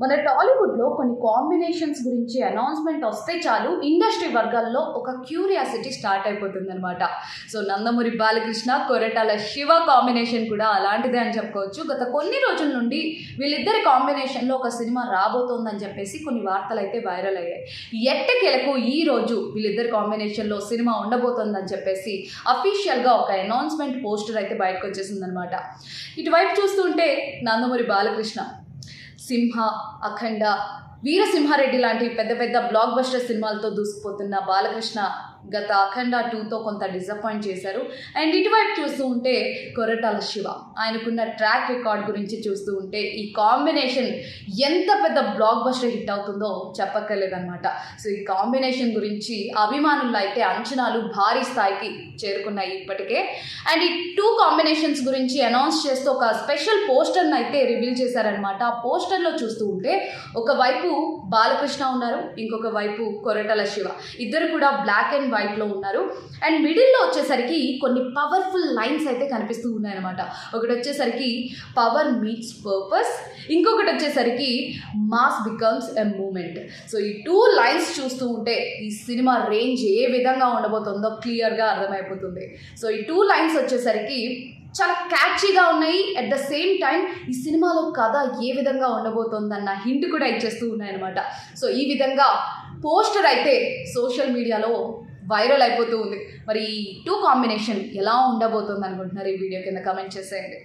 మన టాలీవుడ్లో కొన్ని కాంబినేషన్స్ గురించి అనౌన్స్మెంట్ వస్తే చాలు ఇండస్ట్రీ వర్గాల్లో ఒక క్యూరియాసిటీ స్టార్ట్ అయిపోతుంది అనమాట. సో నందమూరి బాలకృష్ణ కొరటాల శివ కాంబినేషన్ కూడా అలాంటిదే అని చెప్పుకోవచ్చు. గత కొన్ని రోజుల నుండి వీళ్ళిద్దరి కాంబినేషన్లో ఒక సినిమా రాబోతోందని చెప్పేసి కొన్ని వార్తలు అయితే వైరల్ అయ్యాయి. ఎట్టకేలకు ఈ రోజు వీళ్ళిద్దరి కాంబినేషన్లో సినిమా ఉండబోతోందని చెప్పేసి అఫీషియల్గా ఒక అనౌన్స్మెంట్ పోస్టర్ అయితే బయటకు వచ్చేసిందనమాట. ఇటువైపు చూస్తుంటే నందమూరి బాలకృష్ణ సింహ, అఖండ, వీరసింహారెడ్డి లాంటి పెద్ద పెద్ద బ్లాక్ బస్టర్ సినిమాలతో దూసుకుపోతున్న బాలకృష్ణ గత అఖండ 2తో కొంత డిసప్పాయింట్ చేశారు. అండ్ ఇటువైపు చూస్తూ ఉంటే కొరటాల శివ ఆయనకున్న ట్రాక్ రికార్డ్ గురించి చూస్తూ ఉంటే ఈ కాంబినేషన్ ఎంత పెద్ద బ్లాక్ బస్టర్ హిట్ అవుతుందో చెప్పక్కర్లేదన్నమాట. సో ఈ కాంబినేషన్ గురించి అభిమానుల్లో అయితే అంచనాలు భారీ స్థాయికి చేరుకున్నాయి ఇప్పటికే. అండ్ ఈ 2 కాంబినేషన్స్ గురించి అనౌన్స్ చేస్తూ ఒక స్పెషల్ పోస్టర్ని అయితే రివీల్ చేశారనమాట. ఆ పోస్టర్లో చూస్తూ ఉంటే ఒకవైపు బాలకృష్ణ ఉన్నారు, ఇంకొక వైపు కొరటాల శివ, ఇద్దరు కూడా బ్లాక్ అండ్ వైట్లో ఉన్నారు. అండ్ మిడిల్లో వచ్చేసరికి కొన్ని పవర్ఫుల్ లైన్స్ అయితే కనిపిస్తూ ఉన్నాయన్నమాట. ఒకటి వచ్చేసరికి పవర్ మీట్స్ పర్పస్, ఇంకొకటి వచ్చేసరికి mass becomes a moment. So ఈ 2 లైన్స్ చూస్తూ ఉంటే ఈ సినిమా రేంజ్ ఏ విధంగా ఉండబోతుందో క్లియర్గా అర్థమైపోతుంది. సో ఈ 2 లైన్స్ వచ్చేసరికి చాలా క్యాచీగా ఉన్నాయి. అట్ ద సేమ్ టైం ఈ సినిమాలో కథ ఏ విధంగా ఉండబోతోందన్న హింట్ కూడా ఇచ్చేస్తూ ఉన్నాయన్నమాట. సో ఈ విధంగా పోస్టర్ అయితే సోషల్ మీడియాలో వైరల్ అయిపోతూ ఉంది. మరి ఈ 2 కాంబినేషన్ ఎలా ఉండబోతుంది అనుకుంటున్నారు? ఈ వీడియో కింద కామెంట్ చేసేయండి.